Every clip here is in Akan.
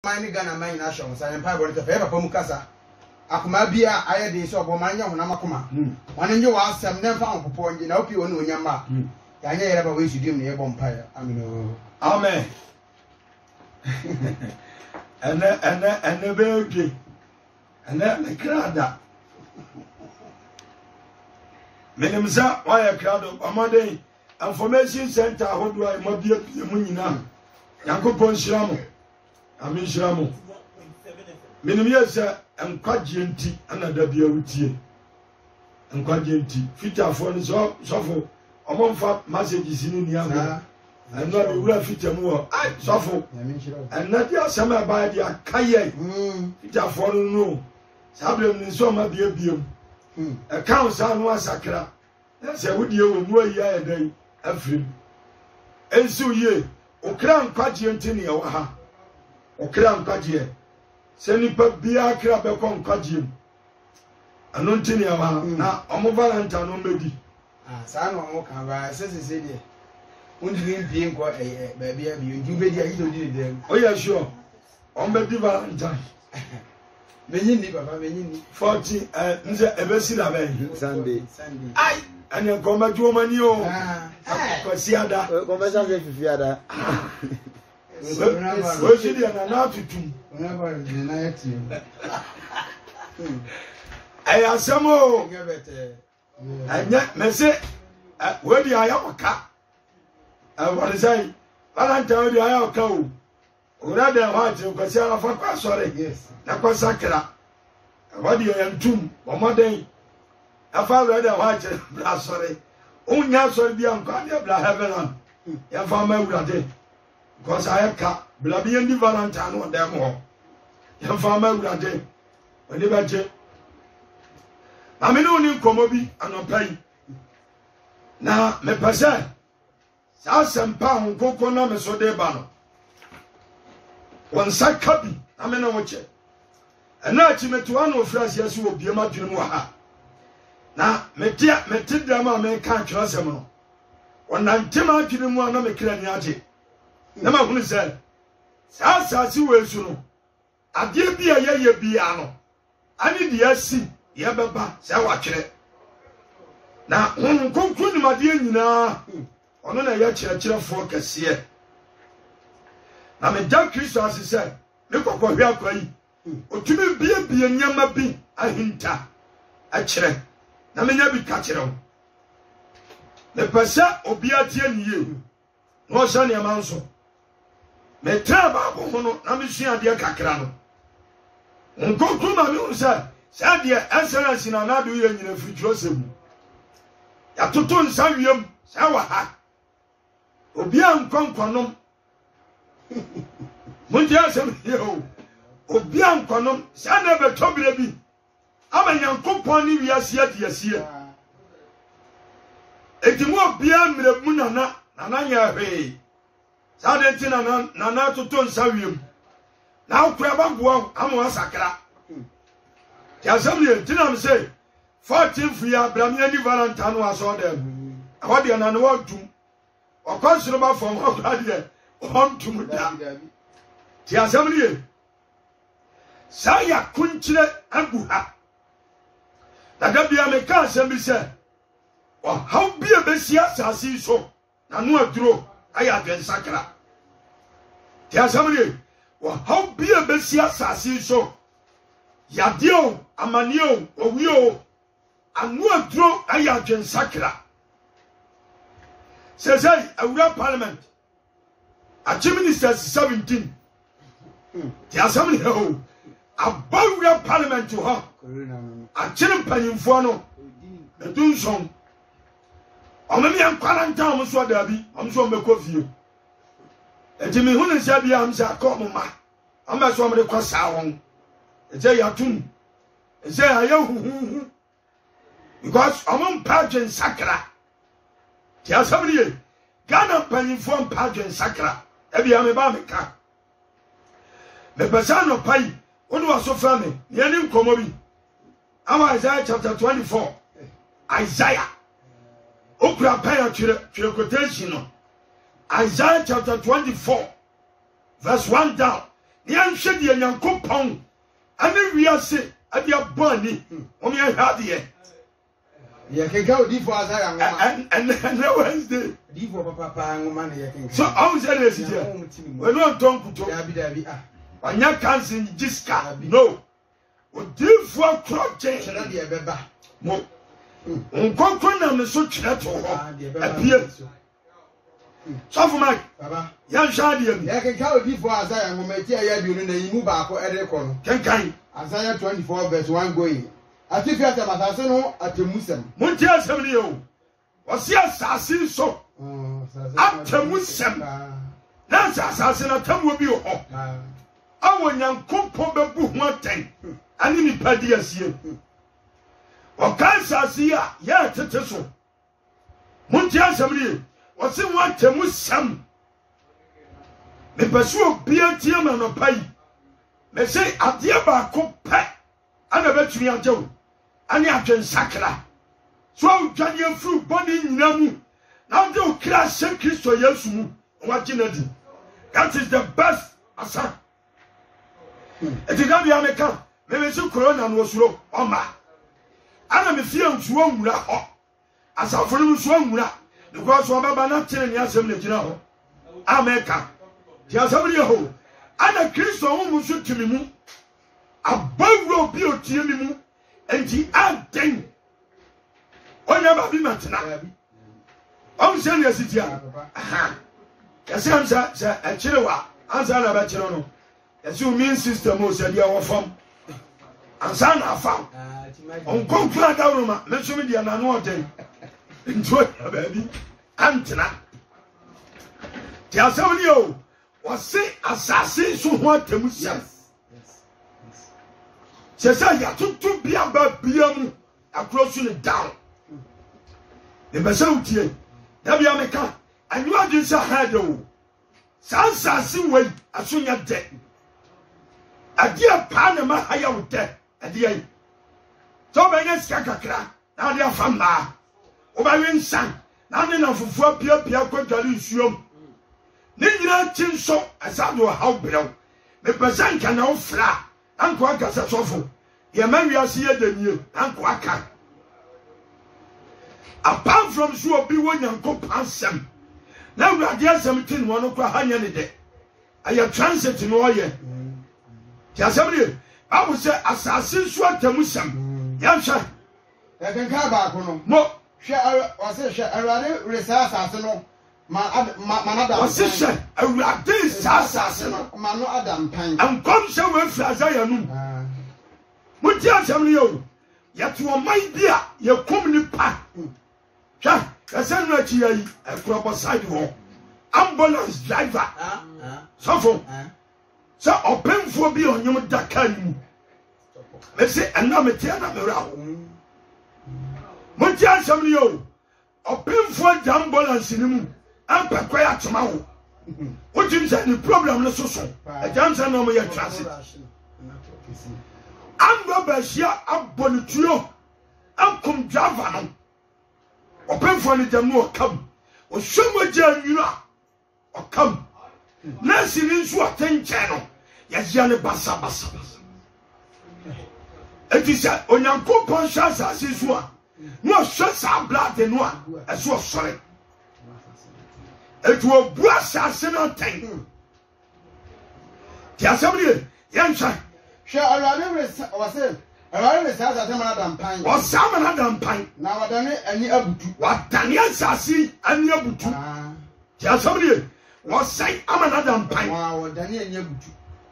Mine Ghana mine national, so I'm probably to favor Pomukasa. Akuma bia aye de so bo manya ho na makoma. Wane nye wa asem ne fa onpopo nje na opi onu onyama. Ya nya yere ba we studium ne yebo mpae. Amen. Amen. Ene be oge. Ene me krada. Menimza wa ya krado amade information center ahodo ai mabia mu nyina. Yankopon shiramo. Amen shiramo. Menim yesa enkwagye nti ana da bia wutie. Enkwagye nti fitafo ni sofo omomfa messages ni ni amo. Eno be wura fitamu wo. Ai sofo. Ena dia sama ba dia kaye. Fitafo no. Sabrem ni so ma bia biem. Account sa no asakra. Se wudie wo mu ayi ayedan afrim. Ensu ye okra enkwagye nti ne ye wa ha. Okra enkwagye Seni pa biya kira be kon kwagiem anonti ne yawa na omo valentine no medi sa no mo kan ba se de undi bi nko ba bia bi undi be dia hido di dem oh yeah sure on be di valentine menyi ni baba menyi ni 40 nze ebesi da be Sunday ai anya ko ma ju mani o ko siada ko ma sa fifiada o si dia na tutum ay asamo anya mese we di ayawaka what say valentine di ayawaka o ora de ha ti ko si ara fa kwa sore na kwa sakra wadi yantum omoden afa we de ha ti bra sore unya sore bi an kwa de bra heaven ya fa ma wurade because ayaka bla bi ndi valentine no dem ho ya fa ma wurade oni ba je aminu ni nkomo bi anopai na me pese sa sempa nkoko na me so de ba no won sakabi amena wo che ena chi metu anu ofrasi asu obi ma dwene mu ha na meti drama me kan twasem no wonante ma dwene mu na me kra ni age na ma hunu se sa asasi wesu no ade bia ye bia no ani de asi ye beba se watwere na nkonko ni made nyina ono na ye kyerɛkyerɛfo kɛse na me da Kristo asese me kokɔhwe akwai otumi bia nyama bi ahinta akyerɛ na me nya bi ka kyerɛ wo me pɛsɛ obi atie niye no ɔhyɛ ne ma nso me tra ba ko hono na me sua de kakra no nkonko ma me unsa sa de excellence na na do ye nyina fitro semu ya toto nsa wiem sa wa ha obi ankonkonom munti asem yo obi ankonom sa na be tobire bi ama Nyankopon ni wiase adiasie etimo obi amre mu nana nya hwe sa de tina na toto nsa wiem na okura bagwo ama asakra ya samle tina me say 14th year Abraham ni Valentine was on them awade na no wadum okonsoro ba fom okade on tum da ti asamle sa ya kunchire agu ha daga bia me ka asem bi say o how bia be sia sasi so na no aduro aya den sakra ti asamle o how bia be sia sasi so yadio amanio owio anu aduro aya den sakra say awura parliament a ministers 17 ti asamle ho abawura parliament ho a chirin panyimfo no edunson omemi ankwalanta mo so dabi am so meko fie etimi hunu sia bia am sa ko ma am so mo de kwasa won eje yatum eje ayahuhu because amon pageant sakra ti asamriye Ghana panyimfo pageant sakra e bia me ba me ka me pesa no pai onu waso fra me ye ni nkomo bi Isaiah chapter 24 Isaiah okura pai atwere quotation no Isaiah chapter 24 verse 1 down Nian shed the Yanko Pong, and then we are sick at your bunny, on your head. You can go deep for and Wednesday. Deep for papa and money. So I was here. We're not talking to Abby. I can't see Jiska. No. What do you for crop change? Shall I be a beba? No. Unconquer the so chat appear. So for my young Shadi, I can go deep for Isaiah and make you move back or Erecon. Can Isaiah 24 verse 1 going. I think you have a Matasano at the Muslim. Montia Samuel was yes, I see so. Up to Muslim. That's assassin at Tom will be up. Our young couple book one thing. I need Padias here. Or Kansas here, yeah, Teteso. Montia Samuel was in one to Muslim. The pursue beer Tiaman or pay. May say, a dear bar cook pet. And I bet you, Joe. And you can sakra. So, Janian fruit body in Namu. Now, do class Saint Christo Yesu. Watching it. That is the best. Asa. It is not the American. Maybe some corona was low. Oma. And I'm feeling swung. As I follow swung. Because one of not telling you something, you know. America. There's somebody who. And a Christo who should to me. A bug will be a team. And the adding. Oh, never be Matana. I'm saying, yes, it's here. Aha. Yes, answer, a chill. Answer about Chirono. As you mean, sister, most of your form. And son, I found. On Conquer Daruma, mention me the another. Enjoy, baby. Antona. Tell somebody, was say assassins who want to move. She said, you took to be about Biamu across you down. The Besauti, Dabiameka, and you are this a hado. Sansa see way as soon as dead. A dear Panama, I out there at the end. So many Skakakra, now they are from Ma. Obarin San, now enough for Pia Quadralisium. Nina Chinso, as I do a how below. The person can now fly. Uncle Aka Sofo. Your man we are seeing the new Uncle Aka. Apart from so be one Uncle Pansem. Now we are there 17 one of Hanya day. I am transit in Oye. Somebody, I would say assassin swat to Musam. Yamsha. I can come back. No, share or say, I rather resource arsenal. Manada was sister, a rather assassin. Mano Adam Pine. And come somewhere for Azayanu. Mutia Samuel, yet you are my dear, your community pack. Jack, a senator, a proper sidewalk, ambulance driver. So, so open for be on your Dakar. Let's say, and now Metiana around. Mutia Samuel, open for the ambulance in him. I'm prepared tomorrow. What you say the problem is so. A Johnson no more transit. I'm Robertia, I'm Bonitio, I'm come Java. Open for the more come. Or somewhere you know. Or come. Nancy is what 10 channel. Yes, Yanni Bassa. It is a Onyanko Ponchas as his one. No shots are blood and one. As was sorry. It will brush us in a tank. Tell somebody, young son. Sure, I rather was it. I rather said that I'm pine. Or some another pine. Now I done it and you have to. What Daniel Sassy and you have to. Tell somebody, what say I'm another pine. Wow, Daniel, you have to.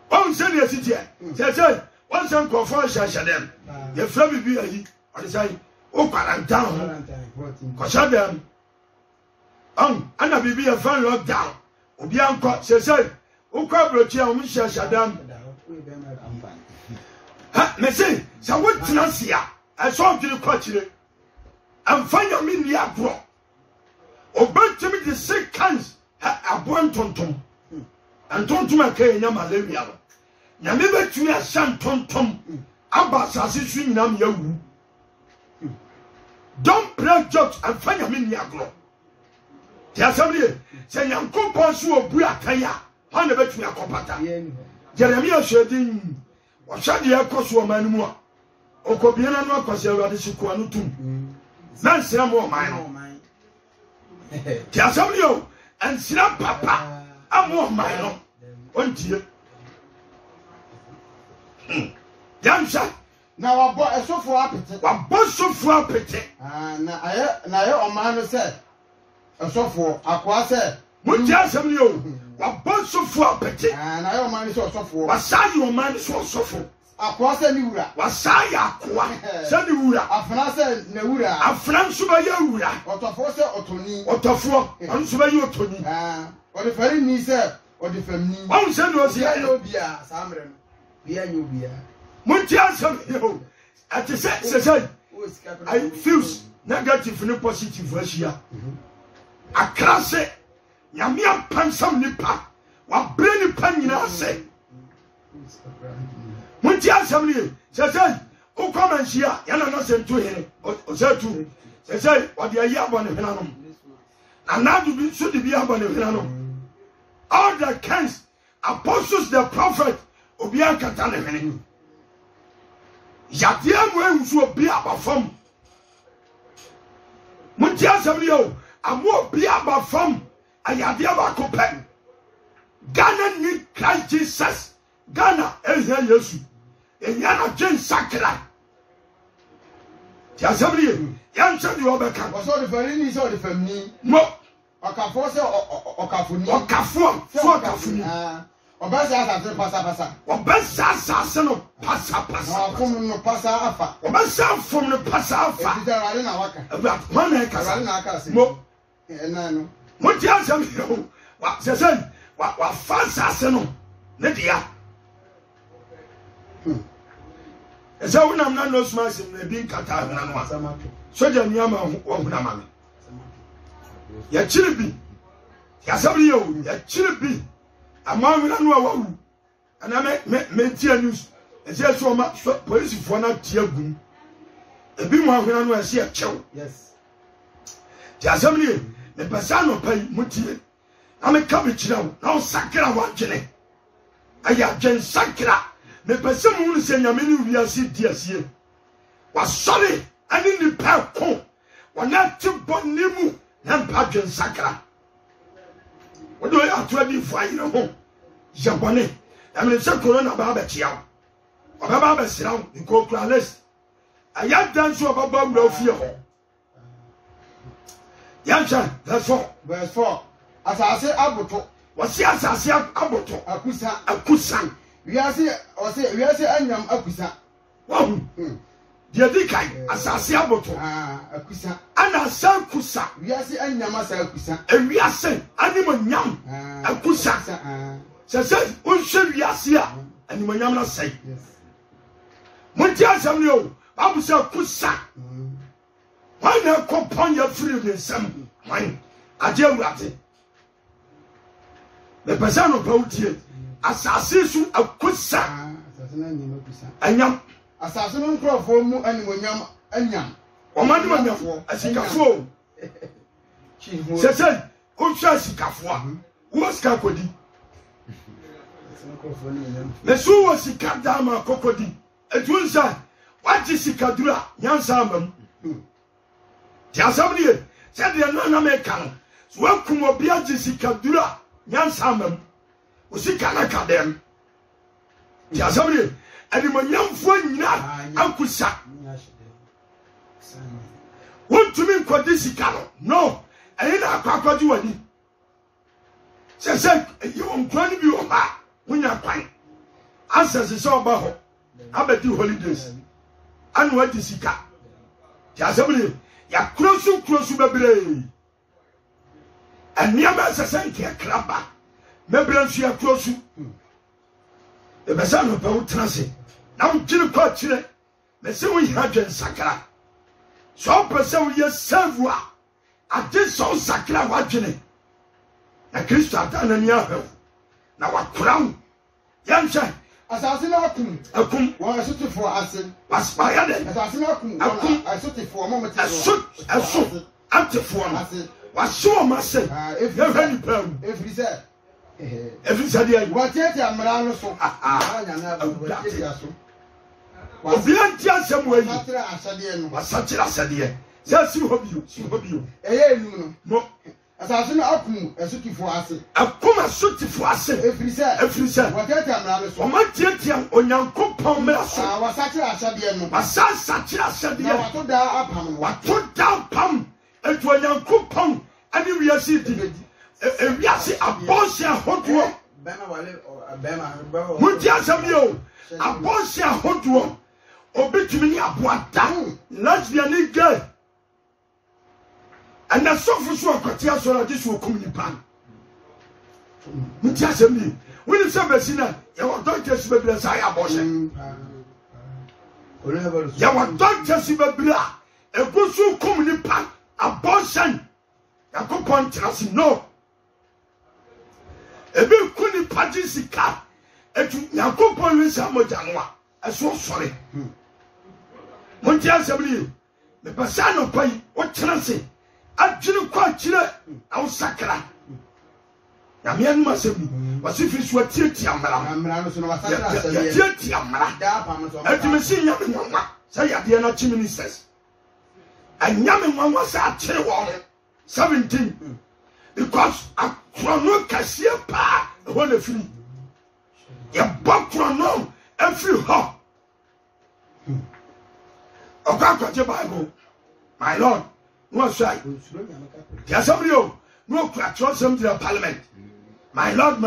One send your city. Say, one son call for Shashadam. Your flabby be a he. Or say, oh, Quarantan. Coshadam. Anna be a fan lockdown. Obianco says, O Cabrotia, Misha Shadam. Messay, so what Tinasia? I saw you question and find a mini agro. Or but to me the sick cans a born tonton and tonton a Kay Malaria. Yamiba to me a shan tonton. Abbas as it swing nam you. Don't play jokes and find a mini agro. Tell somebody, say, young coupons who are Buakaya, on the bet me a compata. Jeremia shedin wa shade yakoso omanmu a okobiana no akwase awade sikuwa no tum na nsira mo oman no ti asabli o nsira papa amo oman no ontie Jamsha na wabo esofo apete wabo sofo apete na aye oman no se esofo akwa se muti asabli o wabo sofo apete na aye oman no se esofo wasayi oman so sofo akwa se ni wura wasayi akwa se ni wura afna se na wura afna nso ba ya wura otofo se otoni otofo nso ba ya otoni odi fari ni se odi famni on se no se ya obia samre no bia nyu bia muti asabli o ati se I feels negative and positive Russia. A classe, Yamia Pansam Nipa, what brainy panina say. Muntia Samli, says, O come and share, Yana sent to him, or said to, says, what the Yabon of Hanum. And now you be should be Yabon of Hanum. All the kings, apostles, the prophet, Obianka Tanahani. Yadiam will be about from Muntia Samuel, a more be about from a Yadiaba Copen. Ghana need Christ Jesus. Ghana is here, yes. And Yana Jen Sakra. Tiasabri, Yansan the Oberka was all the very needs of the family. Mo Okafor or Kafuni or Kafu, for Kafuni. Obasa asa pasa. Obasa asa no pasa. From no pasa afa. Obasa from no pasa afa. Rale na waka. About one acre. Rale na aka se. Mo. No. Mo ti asam yo. Wa say wa fansa ase no. Ne dia. Esa wona na no smash na bi nkata na no. Soja nyama wo huna mame. Ya chiribi. Ya sabri yo, ya chiribi. Among no awu and I me tia news and say so much police for not tear gum. A bit more when I see a chow. Yes. Jasmine, the Passano pay muti. I'm a cabbage now Sakra watching. I have Jen Sakra. The person say Yamini we are see dear see. Was sorry, I didn't pay con. One not to Bonimu, and Pajan Sakra. What do I have to do for you home? Jabone, I mean, some corona barber chiao. Or barber sound, you go class. I have done so about no fear. Yansha, that's all. Verse 4. As I say, Abuto, what's the answer? Abuto, Akusan. We are say, Anyam Akusa. Wow, dear Dikai, as I say, Abuto, Akusa, and I say, Kusa. We are say, Anyamasa Akusa, and we are saying, Animal Yam, Akusa. Says, we should be as here, and you may not say. Montia Samuel, I was a Kusa. Why not company your freedom in some wine? I deal with it. The person of Pautier, assassin of Kusa, and Yam, assassin of Fomu and William and Yam, or Madame, as he can fall. Says, who shall see Kafwa? Who was Kakodi? Mesu was Sikadama Kokodi. It was what is Sikadura, Yansamam. Tiasabri said the non American. Welcome or Biaji Sikadura, Yansamam. Usikanaka them. Tiasabri, and the Manyam Fuina, Ankusa. What to mean Quadisikano? No, I ain't a Kakadu. Said, you won't cry you are. When you're fine, answers is all about how about you holidays? And what is it? Jasmine, ya close to baby. And near my society, a crabber. Maybe she are close to the Basan of Bow Transit. Now, Jill Cochile, the same Hajan Sakra. So, person, yes, serve. I did so Sakra watching. A Christian and Yahoo. Now a crown. Yansha, assassin Akum, one suited for us. Was my other assassin Akum, I suited for a moment. I shoot, anti for us. Was sure, Master, if you're very firm. If he said, Every Saturday, what yet I'm around so. Obian tia somewhere. Satra Sadia. Just you hope you. No. As I say, Akum, a suki for us. Akuma suti for us. Every set. What yet I'm around so. My dear on your coupon, was Satra Sadian. My son Satra Sadia. What to down upon what put down pum. And to a young coupon. And we are sitting. We are saying a boss here, hot work. Mutia Samuel, a boss here, hot work. Obituary about down. Lesbian girl. And the sofa so kwatia so this will come in pan. Mutia Samuel. When it's a messina, you don't just be blessed. I abortion. You don't just be blessed. A good so come in pan. Abortion. You go point trust no. Ebe kuni paji sika. Etu you go point with some janwa. I so sorry. Montia Sabri. Me pasano pay. What trance? Ajinu kwa chile. Au sakra. Ya mian masebi. Wasifi suwa tieti amala. Ya tieti amala. Etu me si nyame nyama. Sa ya diya na chi ministers. A nyame nyama sa chile wa. 17 because a chrono cashier pa when a free your back chrono every hop. Okay, Bible, my Lord, no side. There's somebody no trust to the parliament. My Lord,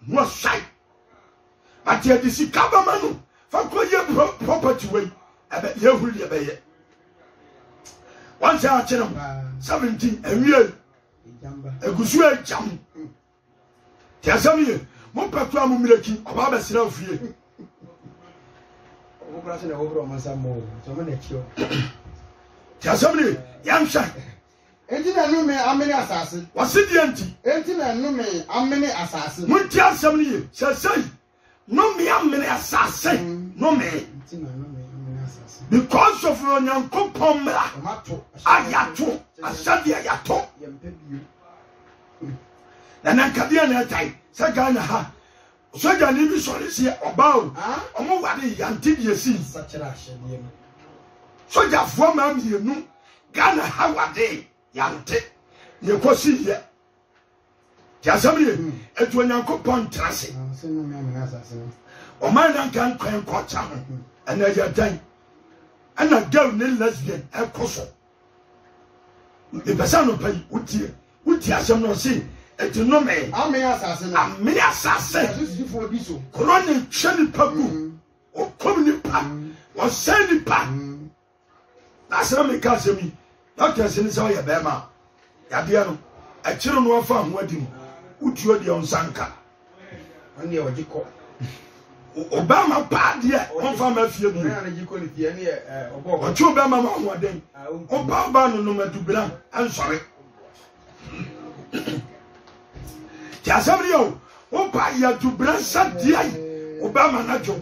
no side. But yet this is Kabamanu for property way. I bet you will be a once I tell them 17 and real a good jam. Tell some you, Mopatua Milky, or Baba Self here. Tell somebody, young shy. Ain't it a no me, how many assassins? What's it the empty? Ain't it a no me, how many assassins? Would tell somebody, shall say, no me, how many assassins? No me. Because of your young coupon, Ayato, Asadia Yato. And I can be an time, Sagana ha. So you need to sorry see about what the Yantidia sees such a rush. So you have 4 months, you know, Ghana have a day, Yante, you could see here. Just somebody, and when you coupon tracing, or man can claim quarter, and there's your time. And a girl named lesbian, a cosso. The person pay, would you have some no see? And to know me, how many assassins? A many assassins before this. Corona Chelly Pabu, or coming pan, or sending pan. That's not me, Cassimi. Not as in Soya Bema. Yabiano, a children were found wedding. Would you be on Sanka? Only a Jico. Obama bad yet, one from a few years. Or 2 Obama one day. Obama no matter to be I'm sorry. Somebody, Opa, you have to bless Sunday. Obama Najo.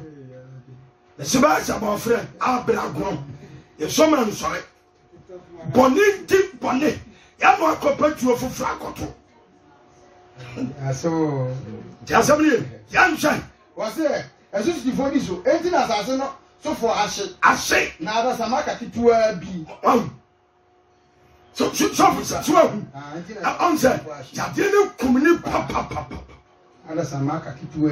The Sabbath about friend, I'll be a grown. If someone sorry, Bonnie, deep Bonnie, Yama compared to a fracoto. So, somebody, young son, was there? As if before this, 18 assassin, so for I say, now that's a market to be. So, answer, Jadino Kumini Papa. And that's a market to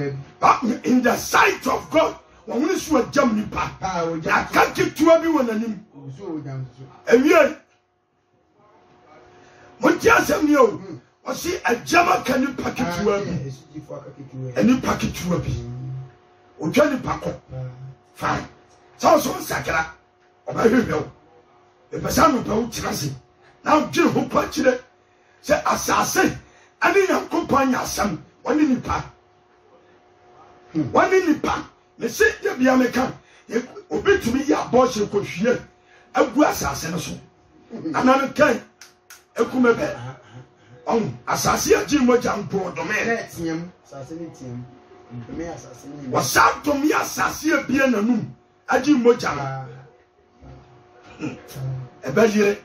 in the sight of God. When we saw a Germany papa, I can't get to everyone and him. And yet, what just a meal, or see a German can you pack it to a new packet to a bee. Or Johnny Paco. Fine. So, Sakara, or my hero. The person of Chelsea. Now, Jim who patched it. Say, assassin, I didn't accompany your son. 1 in the pack. 1 in the pack. The city of the American. Obey to me, your boss, you could hear. A good assassin. Another kind. A kumebe. Assassin, Jim was young poor domain. Assassin. Was out to me, assassin, being a moon. A Jim Mojama. A badger.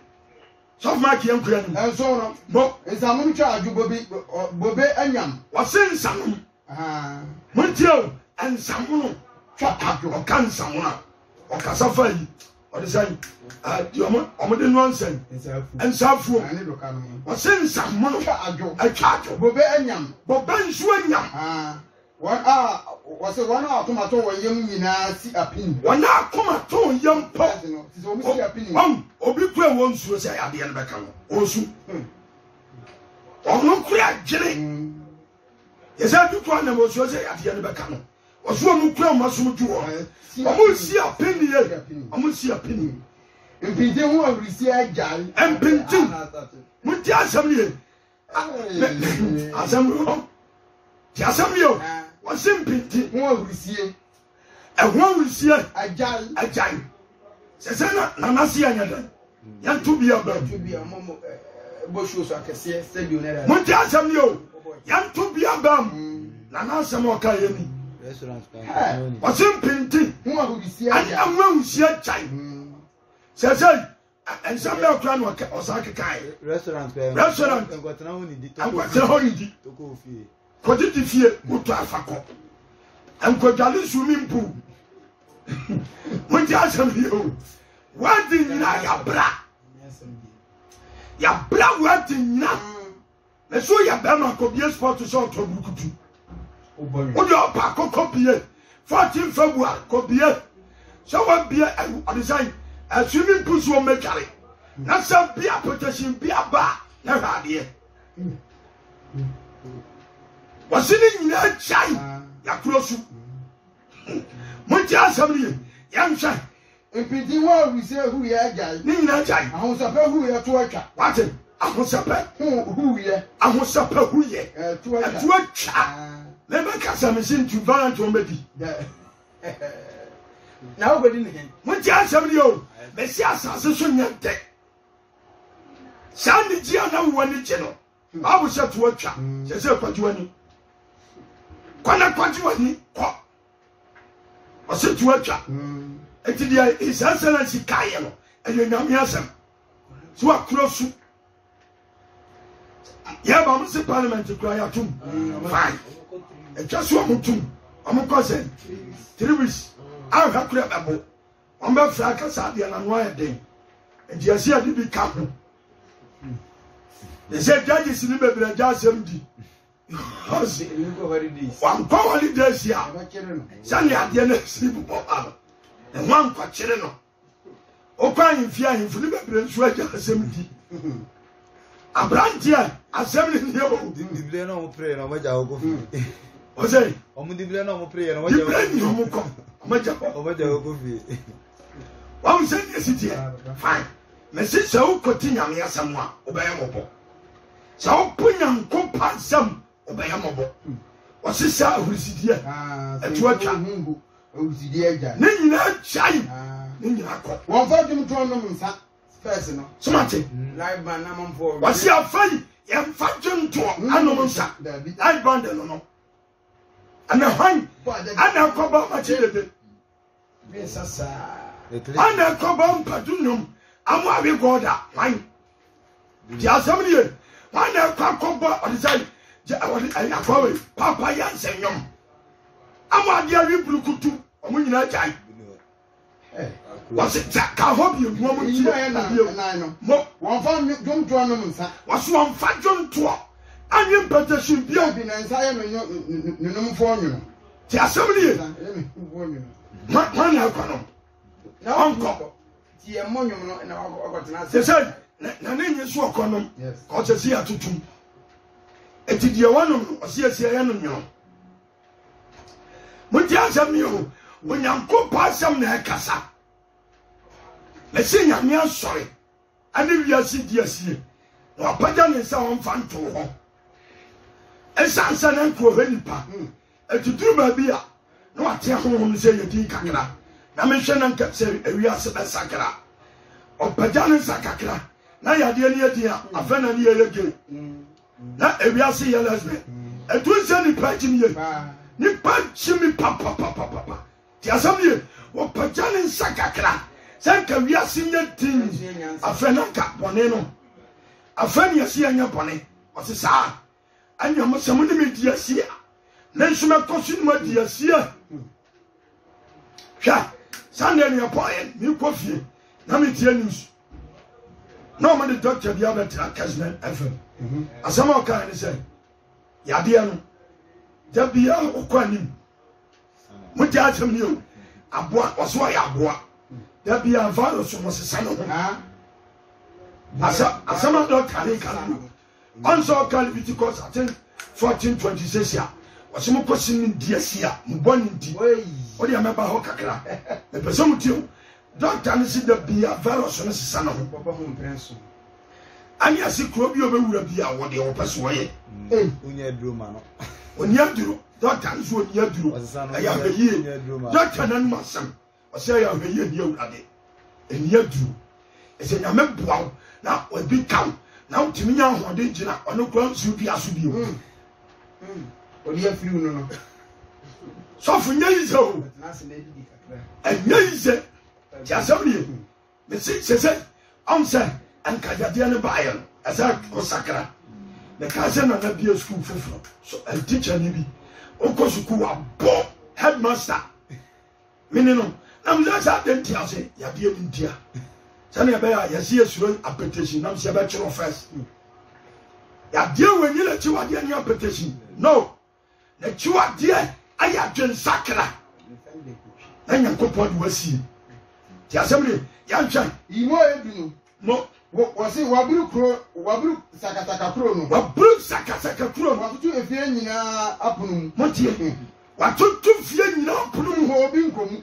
So mark yam kran. And so no. Bo Nsamu twa adu bobe anyam. Wase nsam. Montio nsam no twa adu o kan nsam na. O kasa fa yi. O de say omo de nonsense. Nsafu. Ani do kan mo. Wase nsam no twa adu. Atwa adu. Bobe anyam. Bobe nsu anyam. Was a 1 hour tomato or young yina see a pin. 1 hour tomato young pop. Obi kwe won so say ade en beka no. Osu. Ono kura gire. Yesa du to na mo so say ade en beka no. Osu omu kura mo so ju o. Omu si a pin ye. Omu si a pin. Empinte hu awrisi ajal. Empinte. Muti asam ye. Asam ro. Ti asam yo. Wase mpinti hu awrisie. Hu awrisie ajal. Sese na nasi anyada. Yan to bia ba. To bia mo bosho so akese stadium na. Muti asam yo. Yan to bia ba. Na nasam o ka ye ni. Restaurant. Wase mpinti hu awrisie ajal. Hu awrisie chai. Sese ensambe okra no o sa kekai. Restaurant. Ngotena ho ni di. Toko fie. Kodi di fie uto afako. Enkodwale swimming pool. Muti asam yo. Wadi nyina ya bra. Ya bra wadi nyina. Me so ya ba ma ko bie sport so to bukutu. Odi opa ko kopie. 14 February ko bie. So wa bie o design. A swimming pool so make carry. Na some bia protection bia ba na hade. Wasini nyina chai ya krosu. Muti asam ni yamsha. Empinte hu awrisi hu ye ajal. Ni nyina chai. Ahosapa hu ye to atwa. What? Ahosapa Hu ye. Ahosapa hu ye. To atwa. To atwa. Never kasa machine to balance on baby. Now go din hen. Muti asam ni o. Mesi asase so nyante. Sandi ji ana wani cheno. Babu sha to atwa. Se kwaju ani. Kwana kwaju ani ko. Ose to atwa. Eti dia His Excellency kaye no. Eyo nyame asem. So akrosu. Ya ba mo se parliament kura ya tum. Fine. Etwa so amutum. Amukose. 3 weeks. Aw hakura babo. Omba fra kasa dia na no ayeden. Enti asia di bi ka ho. They say judges ni bebre jasem di. House You go holidays. One holidays ya. Sani ade na sibu baba. E wan kwa kire no. Okwa himfia himfuni bebre nso ajasem di. Abrantia asem ni yo. Dible na mo pray na mo ja go fi. O say Omo dible na mo pray na mo ja. Dible ni mo ko. O ja go fi. Wa say yes it fine. Me say so koti nyame asem a obeye mobo. So punyam ko pansam obeye mobo. O say sa ahurisidie. Etu atwa. Awrisi ajal. Ne nyina chai. Ne nyina ko. Won fa dum to no nsa. First no. Somate. Live band na man for. Wasi afai yem fa dwonto anom nsa. Live band no. Ana han. Ana ko ba ma chilede. Me sasa. Ana ko ba mpadunum. Amu abi goda. Han. Di assemble. Ana ko ba odisai. Je awoni ayakowe. Papa yansenyom. Amu adi abi brukutu. Omu nyina jai. Wasi ka hobi mo mo ti na mo won fa dum to no nsa. Wasi won fa dwonto. Anyi petition bi Bi na nsa ye no no fo nyu. ti assembly. Ma na ko no. Na onko. Ti e mo nyu no na ogotena Se say na ne nyi so ko no. Ko che si atutum. Eti die wono o si asia ye no nyu. Mo ti asem yo. Onyanko pa asem na ekasa. Le se nyame asore. Ade wiase di asie. Na apaja ne sa won fa nto ho. Esansa na nko ho nipa. Etuduru ba bia. Na wate honhom se yedi kakra. Na me hwe na nka se wiase be sakra. Opaja ne sakakra. Na yade ne yedi a afana ne yege. Na wiase ye lesbe. Etu se nipa chimi ye. Nipa chimi papa. Ti asambie opaja ne sakakra. Sanka wiase nye tin afana ka bone no afani yasi anya bone ose saa anya mo samu ni di yasi na nsuma kosu ni ma di yasi hwa sande ni apoye mi kofie na mi tie news no man the doctor bi abetra Casman FM asama o kan ni say ya de no da bia okwanim mo ti atem ni o aboa oso ya aboa da bia virus mo sesa no asama doctor ni kan onso kan bi ti cause I think 1426 ya wasimo kosin di asia mo boni di o de ameba ho kakra e person mo ti o doctor ni si da bia virus no sesa no papa ho mpreso ani asikro bi obewura bia wo de wo peso wo ye Unya duro ma no. Onia duro doctor nso onia duro ya hweye doctor nan masam o se ya hweye ni awurade enia duro e se nyame boa na obi kaw na utimi nya hode gina ono kura nsu bi aso bi o odi afiri no no so fu nya yize o na se na didi kakra enya yize ya sabri me se on se an kajade ne baayel asa o sakra the cousin na be school fufuro so a teacher ni bi onko school wa bo headmaster minino am za sa den tia se ya bi ni tia sani ya be ya si esuro application nam se ba chiro first ya die wenyi la chi wa die ni application no na chi wa die aya dwen sakra na nyankopɔ de wasi ti asɛmre ya ntwa imo edunu mo wasi waburu sakataka kuro no waburu sakataka kuro no watutu efie nyina apunum motie watutu fie nyina apunum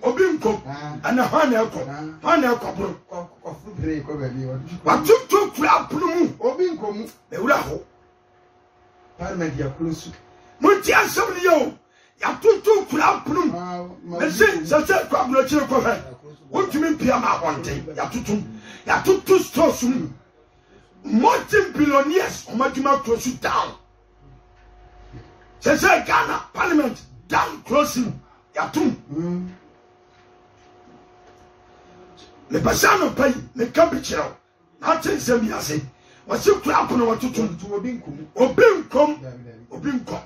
obi nkom ana hana ekɔ kofuru bre ko beli watutu kura apunum obi nkom ewura ho parliament ya kurusu motie asɛmre yo ya tutu kura apunum mesi sase kwa bro chire ko fa wotumi mpia ma abonte ya tutu stores multi-billionaires omaduma close down sase Ghana parliament down closing ya tum le basano pay le kabichero na tense mi ase wasi kura apono watutu obi nkom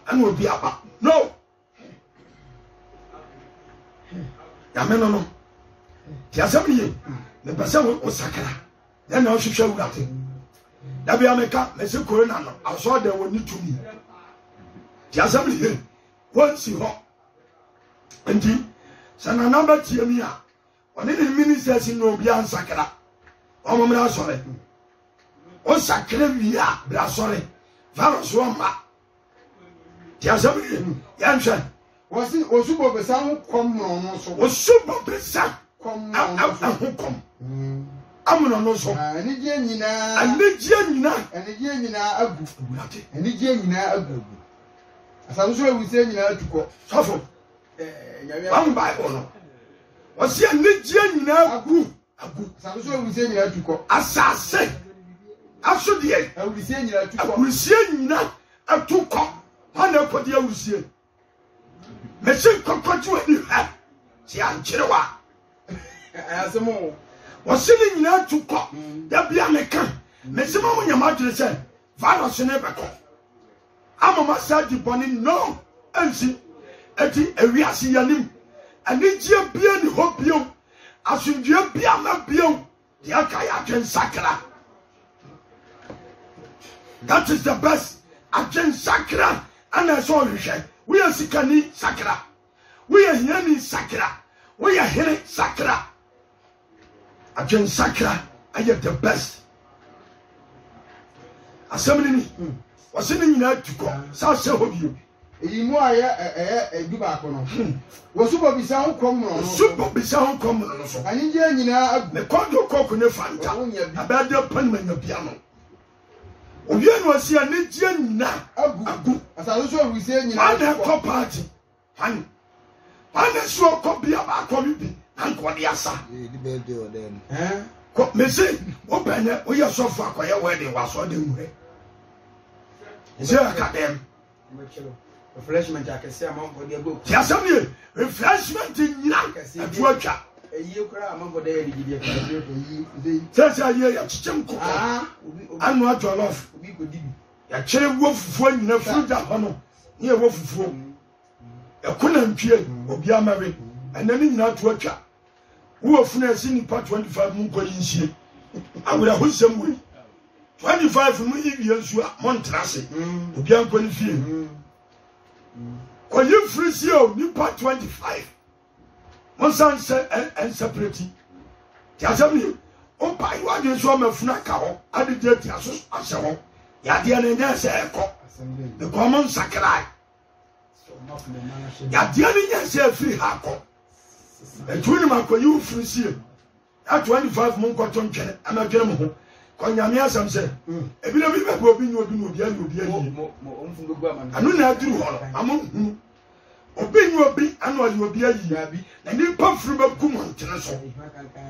ana obi aba no ya meno no ti asabri le basawo osakara ya na ohwehwe wurate da bia meka mese corona no aso da woni tumi ti asabri wonsi ho enti sana namba tie mi a oni ni ministers no obi ansakara o mo mra sore o sakara wi a bra sore virus wo ma ti asabri ya nhwe wasi osubo besa ho kom no so osubo besa kom no kom amuno no so anije nyina agu anije nyina agu asaso so ewuse nyina atukọ sofo one bible no wasi anije nyina agu asaso so ewuse nyina atukọ asase asodie ewuse nyina atukọ ewuse nyina atukọ ana kodi ewuse mesi kokoti wani ha ti anchirewa ayasemo wasini nyina atukọ da bia meka mesi ma wonya madwere se virus ne beko amama sadi boni no ansi eti ewiase yanim anigye bia ni ho bio asundue bia ma bio ya kai atwen sakra that is the best atwen sakra ana so hwehwe we are sikani sakra we are hiani sakra we are here sakra atwen sakra aye the best asamni ni wasini nyina tuko sa se hobio eyimu aya eduba ko no wosubo bisa ho kom no subo bisa ho kom no so anije nyina agu me kodo koku ne fanta abade panma bia no owie no asi anije nyina agu asaso so ewuse nyina ana ko party han ana so ko bia ba ko bi anko de asa Di birthday o den. ko mesi o benye o ye so fa akoye wedding wa so de nwure ise akadem refreshment akese amon body ego ti asabie refreshment nyina atu atwa you cry among the day, you Says I hear your chicken cook. I'm not your love. Ya chere wofufuo nyina fruja hono ne wofufuo ekuna mpie obi amare enani nyina to atwa wofuna asi nipa 25 mu nkɔ yinsie awura hosem we 25 mu yiwie nsu a montrase obi ankɔ ne fie koyi frisi o nipa 25 monsan se en separate ti asɛm o pa yi wade so amafuna ka ho ade je ti aso ahyɛ ho ya dia ne nya se ekɔ the common sacrifice ya dia ne nya se free ha kɔ etuni makoyi frisi at 25 mun kɔ ton twene amadwene mo ho kɔnyame asɛm sɛ ebi na bi bɛ obi ni obi ani anu na aduru hɔ no amu obi ni obi anu ali obi ayi na ni pa furu ba kum ntene so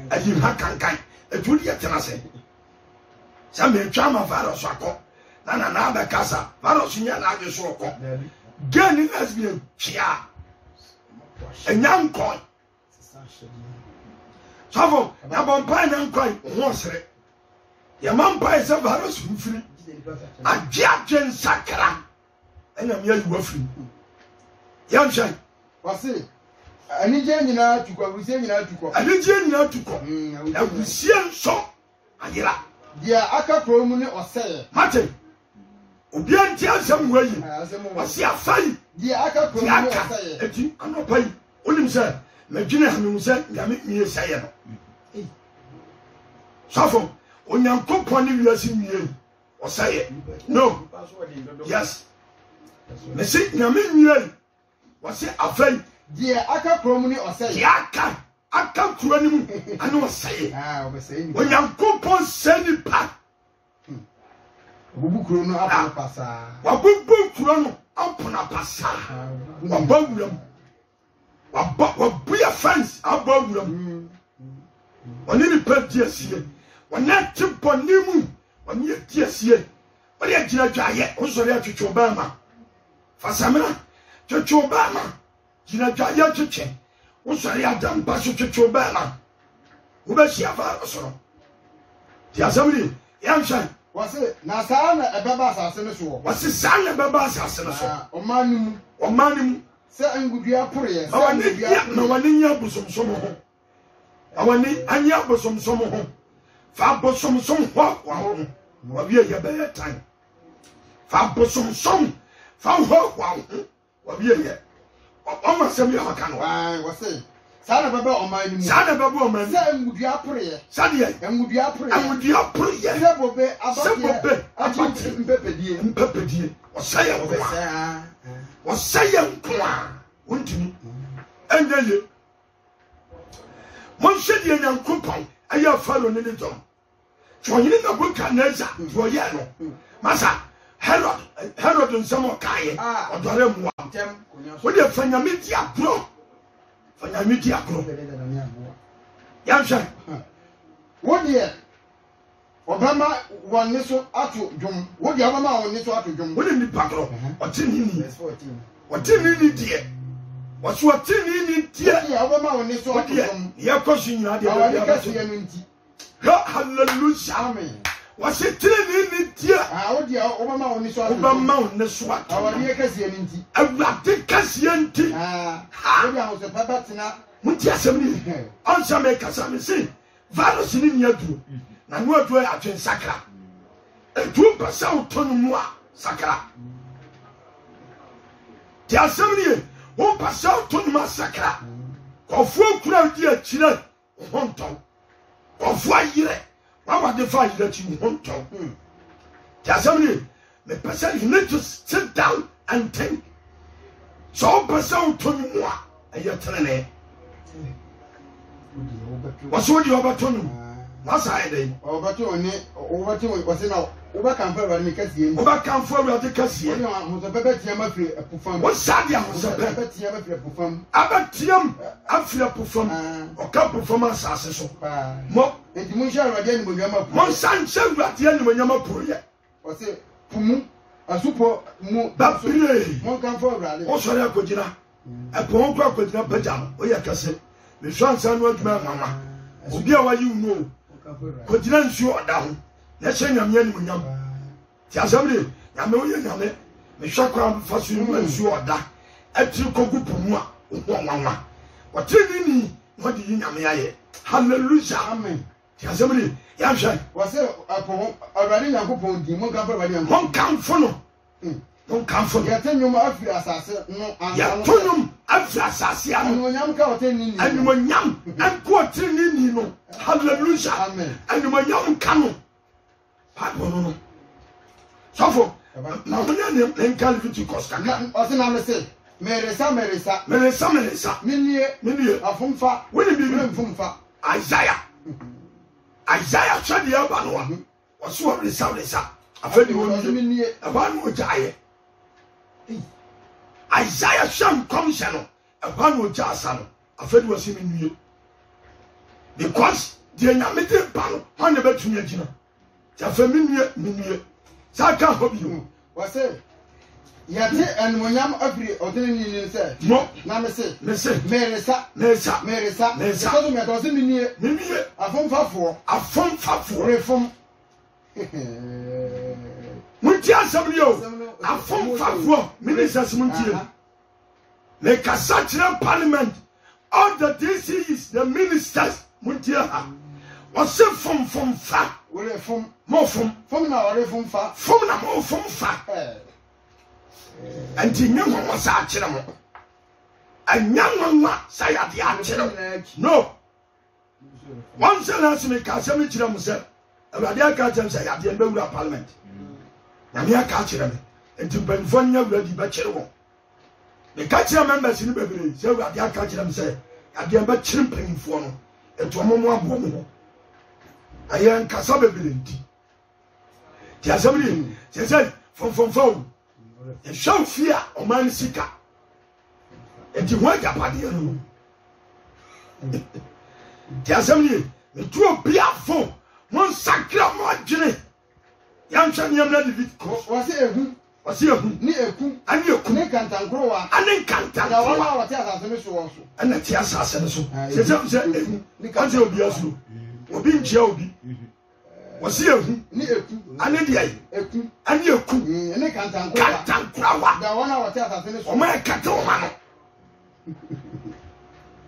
ayi ha kankan etuni yɛ tena sɛ sɛ me twa ma virus akɔ na ba kasa virus nya na age so kɔ gani lesbian kia enyam kɔ savo na bompa na nkwan ho sere ya mampa ese virus mfiri agye nsakra enya me ayi wafiri yam shan wase anije nyina tukwa busie nyina tukwa na busie nso ayira dia aka promu ne oseye mate obi anti asem wayi wase afai dia aka promu ne oseye eti anopai onim se medwene hanu se nyame nie seye no safo onyankopon ne wiase nie oseye no yes me se nyame nie wase afai dia aka promu ne oseye aka kuro ni mu anu oseye obeseye onyankopon seni pa bubu kuro no apona pasa wabubu kuro no apona pasa wabawuram wabuya fence abawuram oni ni pa tiesie wona tipo nimu oni tiesie oni agina dwaye osori atwetwe obama fasamina twetwe obama gina dwaye twetwe osori adam ba twetwe obama ubeshi afa osoro ti asamri yamshan wase na saa na ebeba asase ne so wase saa na ebeba asase ne so omanimu se angudua pore na wani nya bosomsom ho awani anya bosomsom ho fa bosomsom ho wa bi ye be time fa bosomsom fa ho wa bi ye o ma sem ya maka no wase saa na baba omanimu se angudua pore sade angudua pore se bobe abate mpepedie osaya nkwa wontimi enye monhwedie nyankopon aya falo ne dom twoyine na boka neza twoye no masa herod nsamo kaye odore muwa wode fanyame di agro yamsha wode obama wonne so ato dwom wode obama wonne so ato dwom wode ni pagro otinini die waso otinini die obama wonne so ato dwom yakosu nyina de awani kasi enu nti hallelujah amen wase tinini die wode obama wonne so ato obama wonne so ato awani kasi enu nti awade kasi enti wode awose papa tena muti asemni onsa me kasa me si virus ni nyaduru na no adu atwen sakra etu pasa utonu mu a sakra ti asemni o pasa utonu mu sakra kofu okura di akire honton kofu ayire wa de fa ayire chi honton ti asemni me pasa you need to sit down and think so pasa utonu mu a ayetrene waso di obatonu wasa ide obato ni wase na obakamfa awade me kasie ni obakamfa awade kasie oni ho bebe tiam afiri apufam wasa dia ho bebe tiam afiri apufam abatiam afiri apufam okapufam asase so mo enti mun sha awade ni bonyama pu mon sanche awade ni bonyama puye wase pumu asupo mu babire mon kamfa awade o sori akogina epon ko akogina pejam o ya kase me swan san no aduma mama obi a wayi no ko dina nsu oda ho na hye nyame ani munyam ti asamre nyame wo ye nyame me hwa kwa fa so nsu oda atiri kogu pomu a wanwa watiri ni no di nyame aye hallelujah amen ti asamre ya hwe wase apo awurade nyankopɔn di mo kan fa awurade nyankopɔn mon kamfo no mon kamfo no ya tanyum afiri asase no ya tonum afiri asase ano anyam ka oteni ni anyam anko oteni ni no hallelujah amen anyam ka no pa no sofo na wonya ne nka Leviticus ka na ose na me se meresa minie afumfa woni bi mfumfa Isaiah chadi ya banwa waso resa afedi woni minie abanu jaye Isaiah sham komishano abanu jasa no afedi wasi minie because the nyamete pano hone betumi agina ja fa minie saka hobi wase yate enmonyam afiri oteni ni se mo na me se meresa so me to se minie afumfafo refum muntia sabrio afumfafo ministers muntie me kasa kire parliament all the DCs the ministers muntie ha wase fum fa refum mo fum na refum fa fum na mo fum fa anti nyanwa wasa akire mo anyanwa sa ya de akire no once last me ka se me kire mo se awade aka jem se ya de mbewura parliament na me aka akire me anti banfo nya wura di ba kire wo me ka kire members ni bebere se awade aka akire me se ya de ba kire mpanyimfo no eto momo abo mo ayan kasa bebere ndi ti asabri se fom e show fear o man sika e di ho agapade no ti asabri e tu obi afo mon sakra mo adwene yan hwa ne amna David wase ehu ni eku ani eku ni kantankrowa ani kantankrowa da wala wate asase me so wo so ana ti asase ne so se ehu ni kanse obi asu obi nchia obi wasi ehu ni eku ani dia eku ani eku ni kantankrowa da wala wate asase me so o ma kata o ma no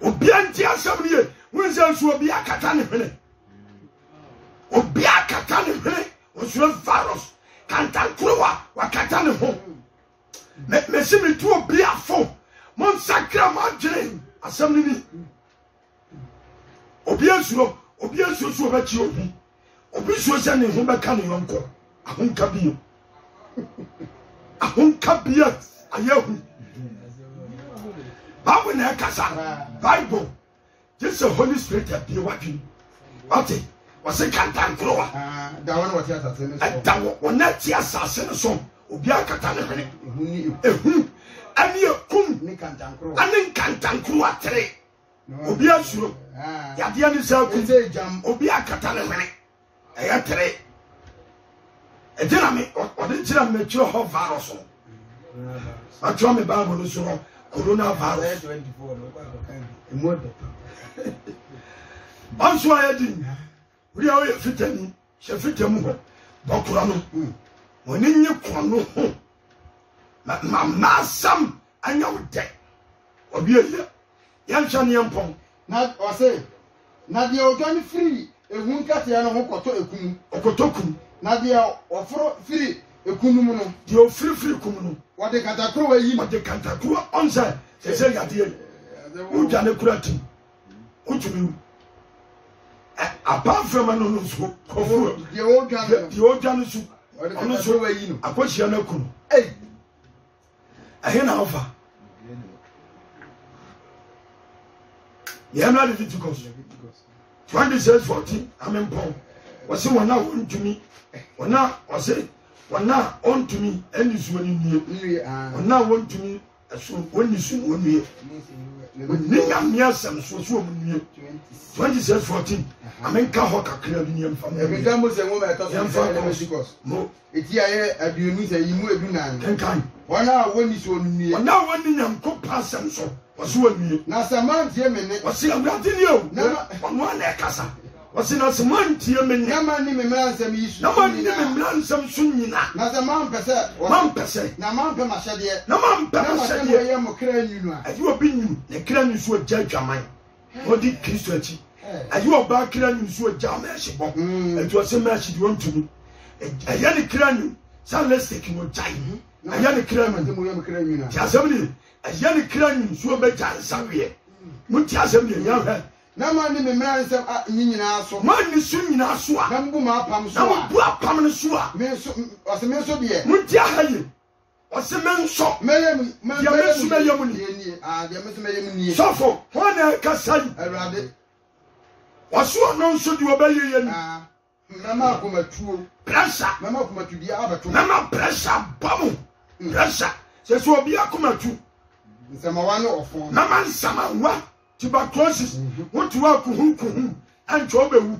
obi anti asabri e wonse nso obi akata ne hwene obi akata ne hwene onso virus kantankrowa wakata ne ho me se me tu obi afo mon sakra ma dwene asabri ni obi asuro so ba chi obi so se ne ho ba ka ne yonko ahonka biya ayahu Bible na kasa Bible just the Holy Spirit appear watching okay was a kantankrowa da wala wate asase me so da wona ti asase ne so obi akata ne hwene ehu ani ekum ni kantankrowa ani kantankrowa tere obi asuro ya de ani sa ku jam obi akata ne hwene eya tere ejina me odi jira me chiro ho virus no atwa me Bible no so coronavirus 24 no kwa kan emodo onso ayedi uri awo fitani she fitamu ho bokura no woni nyi kono ho ma sam anya wode obi eya yan hwa ne empon na wase na de ogan free ehun kate ya no ho koto ekunu okotokum na de oforo free ekunu mu no de ofiri kum no wade katakro wa yi wade katakro onse se ya de uja ne kurati utumi apart from no so kofu de ogan no so wade katakro wa yi no akohia na kunu na ofa yamna Leviticus 26:14 amempon wase wana wontumi wana wase wana ontumi enisu ani nie wana wontumi aso wonisu wonie ni nyamia sam so omnie 26:14 amenka ho kakra bi nie mfa ebida mo se mo ma to so Leviticus mo eti aye aduonu se yimu edunan kankan wana woni so nnie wana woni nyamko pasem so wose wani na samantie mene wose awurade ni o ono na ekasa wose na samantie mene na mani me mransam yisu na mani me mransam so nyina na zaman pese na man pe mashade na man pe mashade ye mo kra nyunu a ayi obi nyunu na kra nyunu so agya dwaman odi Kristo achi ayi oba kra nyunu so agya ma ehye bo etu ose ma ehye di wontumi ayi ne kra nyunu salistic no jai ayi ne kra nyunu ti asem ayi ne kra nyunu so be gya nsawe mu ti asem ne ya hwe na mani me mransam nyina so mani so nyina so a na mbu ma apam so na mbu apam ne so a me so ose me so de mu ti ahaye ose me so meyem ni de me so meyem ni sofo wona kasai awurade waso no nso di obaye ye ni mama akomatuo pressure mama akomatu bia abato mama pressure bamu pressure se so obi akomatu nsama wa no ofo mama nsama wa tuberculosis wotu wa kuhu ancho obewu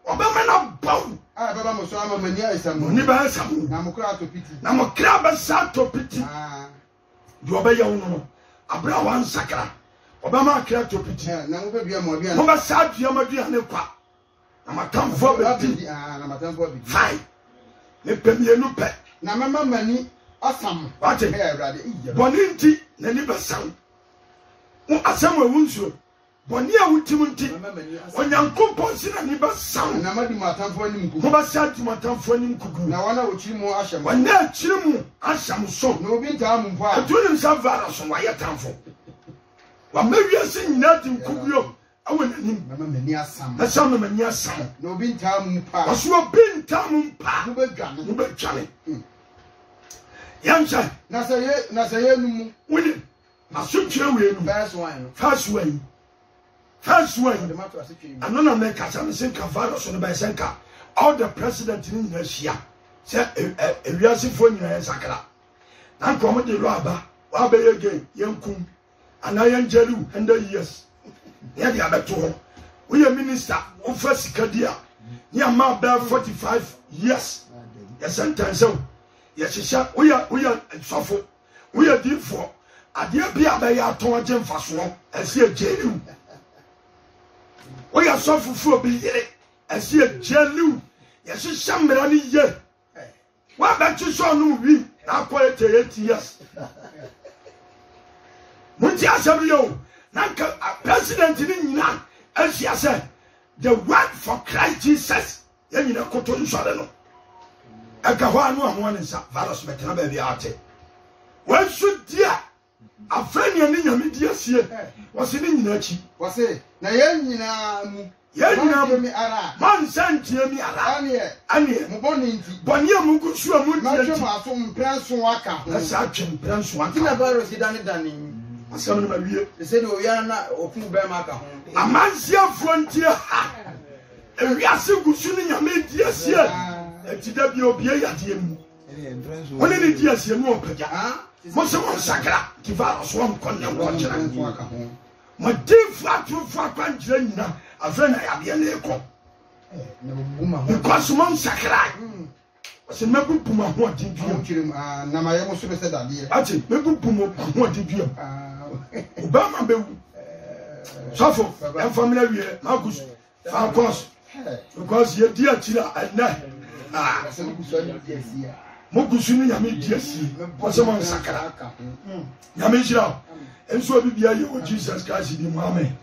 obama na bawu baba mo so ama mani aisam ni ba asamu na mo kra to piti na mo kra ba sa to piti di obaye wo no abra wan sakra obama kra to piti na mo be bia mo bia mo ba sa dua ma dua ne kwa na matamfo be di na matamfo be di fine me pemienu pe na mama mani asam wate awurade boninti na ni basam asam wunso boni a wutim nti onyankopon sina ni basam na madi matamfo anim kugu mo ba sa di matamfo anim kugu na wana ochiri mu ahyam wana achiri mu ahyam so na obi ntaa mu mpo a atunim sa virus wa yetamfo wa mawia se nyina di kugu awo nanim mama mani asam na sa mani asam na obi ntaa mu mpa waso obi ntaa mu mpa mo be dwane mo be dwane yancha na saye numu wini asutwe we nu first one the matter anona me kasa me senka virus no ba senka all the president ni na hia se ewiasifo nyina ya sakra na nkomo de lo aba wa be again yankum ana yanjelu 100 years ya dia beto ho we minister o fa sikadia ni ama ba 45 years ya sentence ya shisha we sofo we difo ade bia ba ya ton agye mfaso ase ejelu we sofo fu obi yere ase ejelu ya shisha mera ni ye wa ba chi so no wi akwa 80 years munti asem yo nanka president ni nyina asia say the word for Christ Jesus ya nyina koto nsore no aka ho anu ahon nsa virus betena ba bia ate wansu dia afrani ani nyame dia sie wose ni nyina chi wose na ye nyina mu mi ara man santie mi ara ane mo boni nti boni amu kusu amu nti ma twa aso mpranso aka ho asa atwe mpranso aka tina virus dane asam no mawie se de oya na ofu be ma aka ho amansia frontier ewiase kusu ni nyame dia sie etida bi obie yade mu woni ni dia sie no opaja mo se mo sakra ti virus won konne ko kira mo difu atufu akwanjira nyina afrena yade na eko because mo sakra se mebubu ma ho adibia na maye mo so be se dade ati mebubu mo ho adibia obama bewu sofo en family wie magus fa cause because ye dia chira ana mo gusu ni nyame dia si ko se mo sakra nyame chira enso bibia ye o Jesus Christ di mu amen.